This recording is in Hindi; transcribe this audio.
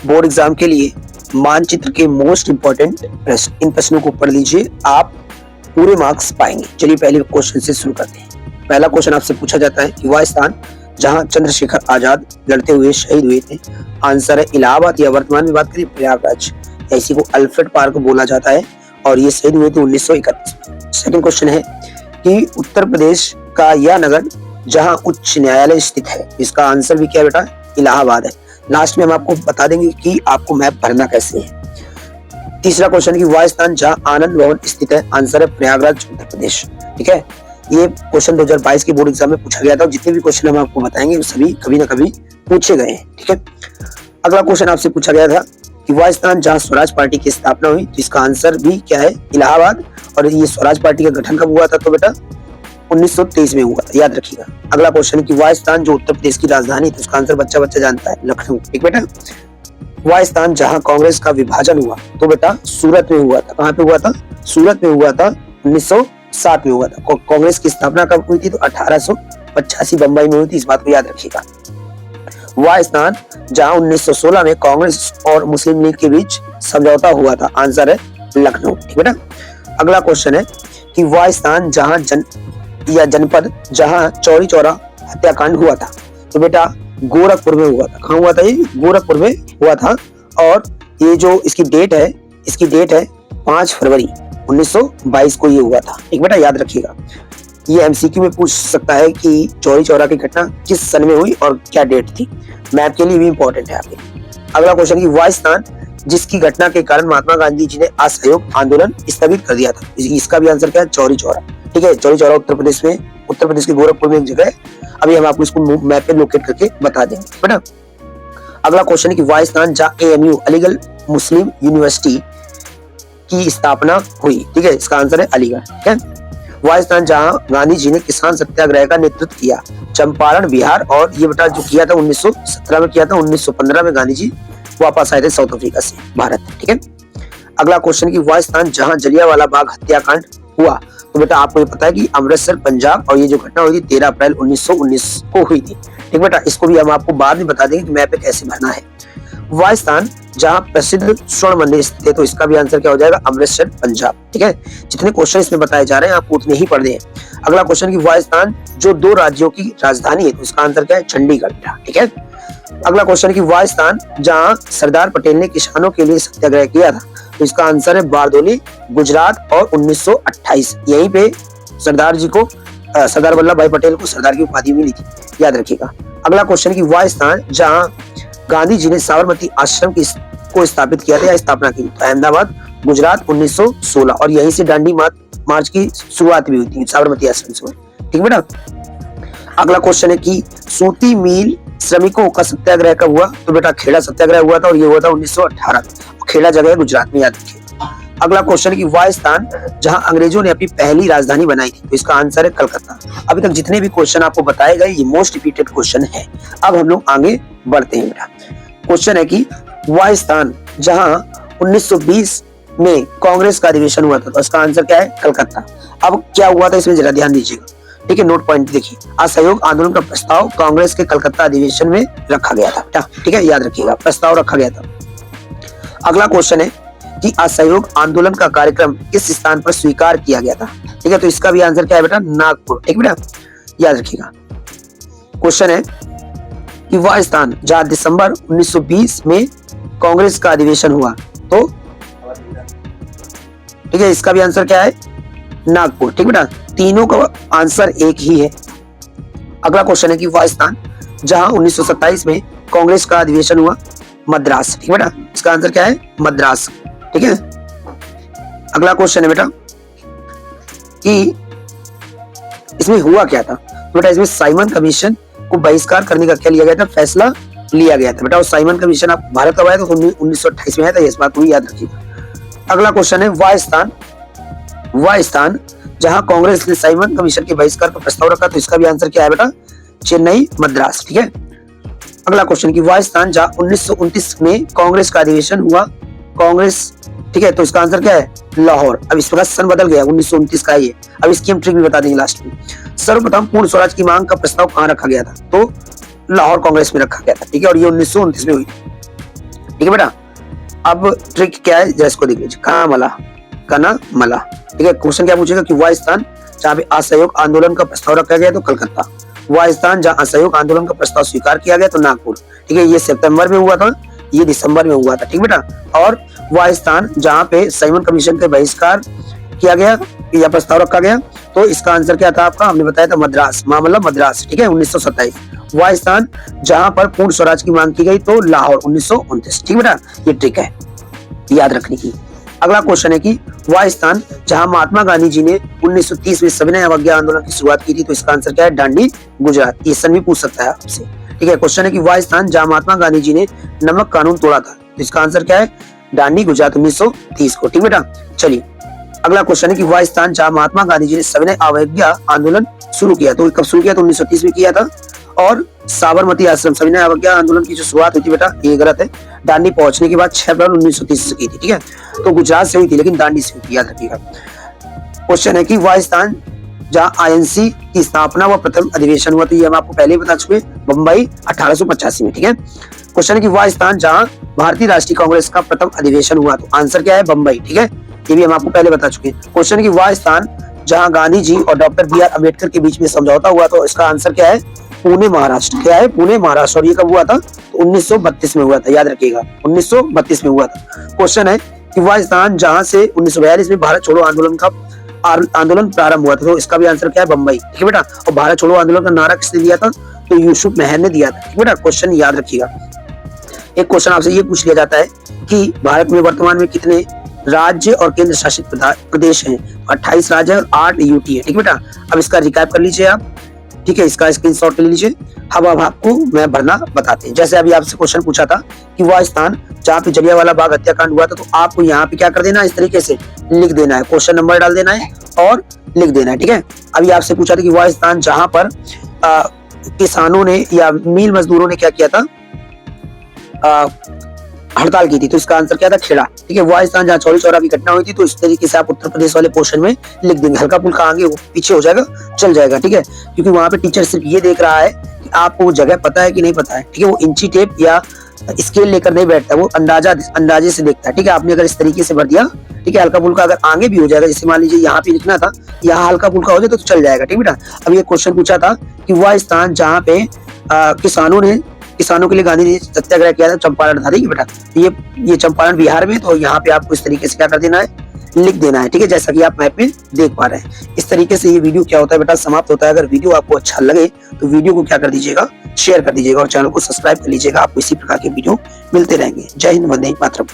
बोर्ड एग्जाम के लिए मानचित्र के मोस्ट इंपॉर्टेंट प्रश्न, इन प्रश्नों को पढ़ लीजिए, आप पूरे मार्क्स पाएंगे। चलिए पहले क्वेश्चन से शुरू करते हैं। पहला क्वेश्चन आपसे पूछा जाता है कि वह स्थान जहां चंद्रशेखर आजाद लड़ते हुए शहीद हुए थे, आंसर है इलाहाबाद, या वर्तमान में बात करें प्रयागराज, इसी को अल्फ्रेड पार्क बोला जाता है और ये शहीद हुए थे 1931 में। सेकंड क्वेश्चन है कि उत्तर प्रदेश का यह नगर जहां उच्च न्यायालय स्थित है, इसका आंसर भी क्या बेटा, इलाहाबाद है। लास्ट में हम आपको बता देंगे कि आपको मैप भरना कैसे है। तीसरा क्वेश्चन है कि वह स्थान जहां आनंद भवन स्थित है, आंसर है प्रयागराज, उत्तर प्रदेश। ठीक है, ये क्वेश्चन 2022 के बोर्ड एग्जाम में पूछा गया था। जितने भी क्वेश्चन हम आपको बताएंगे वो सभी कभी ना कभी पूछे गए हैं। ठीक है, अगला क्वेश्चन आपसे पूछा गया था कि वह स्थान जहां स्वराज पार्टी की स्थापना हुई, तो इसका आंसर भी क्या है, इलाहाबाद। और ये स्वराज पार्टी का गठन कब हुआ था, तो बेटा 1923 में हुआ था, याद रखिएगा। अगला क्वेश्चन है कि वह स्थान जो उत्तर प्रदेश की राजधानी थी, उसका आंसर बच्चा बच्चा जानता है, लखनऊ। ठीक बेटा, वह स्थान जहां कांग्रेस का विभाजन हुआ, तो बेटा सूरत में हुआ था। कहां पे हुआ था, सूरत में हुआ था, 1907 में हुआ था। कांग्रेस की स्थापना कब हुई थी, तो 1885 बंबई में हुई थी, इस बात को याद रखिएगा। वह स्थान जहां 1916 में कांग्रेस और मुस्लिम लीग के बीच समझौता हुआ था, आंसर है लखनऊ। ठीक बेटा, अगला क्वेश्चन है कि वह स्थान जहां जनपद जहां चौरी चौरा हत्याकांड हुआ था, तो बेटा गोरखपुर में हुआ था। कहां हुआ था, ये गोरखपुर में हुआ था। और ये जो इसकी डेट है 5 फरवरी 1922 को ये हुआ था। एक बेटा याद रखिएगा, ये एमसीक्यू में पूछ सकता है कि चौरी चौरा की घटना किस सन में हुई और क्या डेट थी, मैप के लिए भी इंपॉर्टेंट है आपके। अगला क्वेश्चन की वह स्थान जिसकी घटना के कारण महात्मा गांधी जी ने असहयोग आंदोलन स्थगित कर दिया था, इसका भी आंसर क्या है, चौरी चौरा। ठीक है, चौरी चौरा उत्तर प्रदेश के गोरखपुर में एक जगह है। अभी हम आपको इसको मैप पे लोकेट करके बता देंगे बेटा। अगला क्वेश्चन है कि वह स्थान जहां एएमयू अलीगढ़ मुस्लिम यूनिवर्सिटी की स्थापना हुई, ठीक है, इसका आंसर है अलीगढ़। ठीक है, वह स्थान जहां गांधी जी ने किसान सत्याग्रह का नेतृत्व किया, चंपारण बिहार। और ये बेटा जो किया था 1917 में किया था, 1915 में गांधी जी वापस आए थे साउथ अफ्रीका से भारत। ठीक है, अगला क्वेश्चन की वह स्थान जहां जलियांवाला बाग हत्याकांड हुआ, तो बेटा आपको ये पता है कि अमृतसर पंजाब, और ये जो घटना हुई थी 13 अप्रैल 1919 को हुई थी। ठीक बेटा, इसको भी हम आपको बाद में बता देंगे कि मैप पे कैसे भरना है। वह स्थान जहां प्रसिद्ध स्वर्ण मंदिर स्थित है, तो इसका भी आंसर क्या हो जाएगा, अमृतसर पंजाब। ठीक है, जितने क्वेश्चन इसमें बताए जा रहे हैं आपको उतने ही पढ़ने हैं। अगला क्वेश्चन की वह स्थान जो 2 राज्यों की राजधानी है, तो इसका आंसर क्या है, चंडीगढ़। ठीक है, अगला क्वेश्चन की वह स्थान जहां सरदार पटेल ने किसानों के लिए सत्याग्रह किया था, तो इसका आंसर है बारडोली, गुजरात। और 1928 यहीं पे सरदार जी को सरदार वल्लभ भाई पटेल को सरदार की उपाधि मिली थी, याद रखिएगा। अगला क्वेश्चन की वह स्थान जहां गांधी जी ने साबरमती आश्रम को स्थापित किया था या स्थापना की, तो अहमदाबाद, गुजरात, 1916। और यहीं से दांडी मार्च की शुरुआत भी हुई थी, साबरमती आश्रम से। ठीक बेटा, अगला क्वेश्चन है कि सूती मिल श्रमिकों का सत्याग्रह कब हुआ, तो बेटा खेड़ा सत्याग्रह हुआ था और ये हुआ था 1918 में। खेड़ा जगह है गुजरात में, याद रखिए। अगला क्वेश्चन है कि वह स्थान जहां अंग्रेजों ने अपनी पहली राजधानी बनाई थी, तो इसका आंसर है कलकत्ता। अभी तक जितने भी क्वेश्चन आपको बताए गए ये मोस्ट रिपीटेड क्वेश्चन है। अब हम लोग आगे बढ़ते हैं बेटा। क्वेश्चन है कि वह स्थान जहां 1920 में कांग्रेस का अधिवेशन हुआ था, तो इसका आंसर क्या है, कलकत्ता। अब क्या हुआ था इसमें जरा ध्यान दीजिएगा। ठीक है, नोट पॉइंट देखिए, असहयोग आंदोलन का प्रस्ताव कांग्रेस के कलकत्ता अधिवेशन में रखा गया था। ठीक है, याद रखिएगा, प्रस्ताव रखा गया था। अगला क्वेश्चन है कि असहयोग आंदोलन का कार्यक्रम किस स्थान पर स्वीकार किया गया था। ठीक है, तो इसका भी आंसर क्या है बेटा, नागपुर। ठीक बेटा, याद रखिएगा। क्वेश्चन है कि वह स्थान जहां दिसंबर 1920 में कांग्रेस का अधिवेशन हुआ, तो ठीक है, इसका भी आंसर क्या है, नागपुर। ठीक बेटा, तीनों का आंसर एक ही है। अगला क्वेश्चन है कि वह स्थान जहां 1927 में कांग्रेस का अधिवेशन हुआ, मद्रास। ठीक बेटा, इसका आंसर क्या है, मद्रास। ठीक है, अगला क्वेश्चन है बेटा कि इसमें हुआ क्या था, तो बेटा इसमें साइमन कमीशन को बहिष्कार करने का क्या लिया गया था, फैसला लिया गया था। बेटा साइमन कमीशन आप भारत कब आया था, 1928 में आया था, इस बात को भी याद रखिएगा। अगला क्वेश्चन है वह स्थान जहां कांग्रेस ने साइमन कमीशन के बहिष्कार का प्रस्ताव रखा, तो इसका भी आंसर क्या है बेटा, चेन्नई, मद्रास। ठीक है, अगला क्वेश्चन की वह स्थान जहां 1929 में कांग्रेस का अधिवेशन हुआ, कांग्रेस। ठीक है, तो इसका आंसर क्या है, लाहौर। अब इस प्रकार सन बदल गया, 1929 का ये। अब इसकी हम ट्रिक भी बता देंगे लास्ट में। सर्वप्रथम पूर्ण स्वराज की मांग का प्रस्ताव कहां रखा गया था, तो लाहौर कांग्रेस में रखा गया था। ठीक है, और ये 1929 में हुई। ठीक है बेटा। अब ट्रिक क्या है, जैसे को देख लीजिए, कामला कना मला। ठीक है, क्वेश्चन क्या पूछेगा कि वह स्थान जहाँ पे असहयोग आंदोलन का प्रस्ताव रखा गया तो कलकत्ता, वह स्थान जहाँ असहयोग आंदोलन का प्रस्ताव स्वीकार किया गया तो नागपुर। ठीक है, ये सितंबर में हुआ था, ये दिसंबर में हुआ था। ठीक बेटा। और वह स्थान जहाँ पे साइमन कमीशन के बहिष्कार किया गया या प्रस्ताव रखा गया, तो इसका आंसर क्या था आपका, हमने बताया था मद्रास, मामला मद्रास। ठीक है, 1927। वह स्थान जहां पर पूर्ण स्वराज की मांग की गई तो लाहौर, 1929। ठीक बेटा, ये ट्रिक है याद रखने की। अगला क्वेश्चन है कि वह स्थान जहां महात्मा गांधी जी ने 1930 में सविनय अवज्ञा आंदोलन की शुरुआत की थी तो इसका आंसर क्या है, दांडी, गुजरात। ये सन भी पूछ सकता है आपसे। ठीक है, क्वेश्चन है कि वह स्थान जहां महात्मा गांधी जी ने नमक कानून तोड़ा था तो इसका आंसर क्या है, दांडी, गुजरात, 1930 को। ठीक बेटा, चलिए अगला क्वेश्चन है कि वह स्थान जहां महात्मा गांधी जी ने सविनय अवज्ञा आंदोलन शुरू किया तो कब शुरू किया, तो 1930 में किया था। और साबरमती आश्रम, सविनय अवज्ञा आंदोलन की जो शुरुआत हुई थी बेटा, ये गलत है, दांडी पहुंचने के बाद 6 अप्रैल 1930 से की थी। ठीक है, तो गुजरात से हुई थी लेकिन दांडी से हुई थी, याद रखिएगा। क्वेश्चन है कि वह स्थान जहां आईएनसी की स्थापना व प्रथम अधिवेशन हुआ, तो ये हम आपको पहले ही बता चुके, बम्बई 1885 में। ठीक है, क्वेश्चन है कि वह स्थान जहां भारतीय राष्ट्रीय कांग्रेस का प्रथम अधिवेशन हुआ तो आंसर क्या है, बम्बई। ठीक है, ये भी हम आपको पहले बता चुके। क्वेश्चन है कि वह स्थान जहां गांधी जी और डॉक्टर बी.आर. अम्बेडकर के बीच में समझौता हुआ तो इसका आंसर क्या है, पुणे, महाराष्ट्र। क्या है, पुणे, महाराष्ट्र। और ये कब हुआ था, तो 1932 में हुआ था, याद रखिएगा, 1932 में हुआ था। क्वेश्चन है कि वह स्थान जहां से 1942 में भारत छोड़ो आंदोलन प्रारंभ हुआ था तो इसका भी आंसर क्या है, बम्बई। ठीक है बेटा। और भारत छोड़ो आंदोलन का नारा किसने दिया था, तो यूसुफ मेहर ने दिया था। ठीक बेटा, क्वेश्चन याद रखिएगा। एक क्वेश्चन आपसे ये पूछ लिया जाता है कि भारत में वर्तमान में कितने राज्य और केंद्र शासित प्रदेश हैं, 28 राज्य और 8 यूटी है। ठीक बेटा, अब इसका रिकैप कर लीजिए आप। ठीक है, इसका स्क्रीनशॉट ले लीजिए। अब आपको मैं भरना बताते हैं। जैसे अभी आपसे क्वेश्चन पूछा था कि वह स्थान जहाँ पे जलियांवाला बाग हत्याकांड हुआ था तो आपको यहाँ पे क्या कर देना है, इस तरीके से लिख देना है, क्वेश्चन नंबर डाल देना है और लिख देना है। ठीक है, अभी आपसे पूछा था कि वह स्थान जहाँ पर किसानों ने या मिल मजदूरों ने क्या किया था, हड़ताल की थी तो इसका आंसर क्या था, खेड़ा। ठीक है, वह स्थान जहाँ चौरी चौरा की घटना हुई थी तो इस तरीके से आप उत्तर प्रदेश वाले पोर्शन में लिख देंगे। हल्का फुल्का आगे पीछे हो जाएगा, चल जाएगा। ठीक है, क्योंकि वहां पे टीचर सिर्फ ये देख रहा है कि आपको वो जगह पता है कि नहीं पता है। ठीक है, वो इंची टेप या स्केल लेकर नहीं बैठता, वो अंदाजे से देखता है। ठीक है, आपने अगर इस तरीके से भर दिया, ठीक है, हल्का फुल्का अगर आगे भी हो जाएगा, जैसे मान लीजिए यहाँ पे लिखना था, यहाँ हल्का फुल्का हो जाए तो चल जाएगा। ठीक बेटा, अब ये क्वेश्चन पूछा था कि वह स्थान जहाँ पे किसानों के लिए गांधी ने सत्याग्रह किया था, चंपारण था। ठीक है बेटा, ये चंपारण बिहार में, तो यहाँ पे आपको इस तरीके से क्या कर देना है, लिख देना है। ठीक है, जैसा कि आप मैप में देख पा रहे हैं। इस तरीके से ये वीडियो क्या होता है बेटा, समाप्त होता है। अगर वीडियो आपको अच्छा लगे तो वीडियो को क्या कर दीजिएगा, शेयर कर दीजिएगा और चैनल को सब्सक्राइब कर लीजिएगा। आपको इसी प्रकार के वीडियो मिलते रहेंगे। जय हिंद, वंदे मातरम।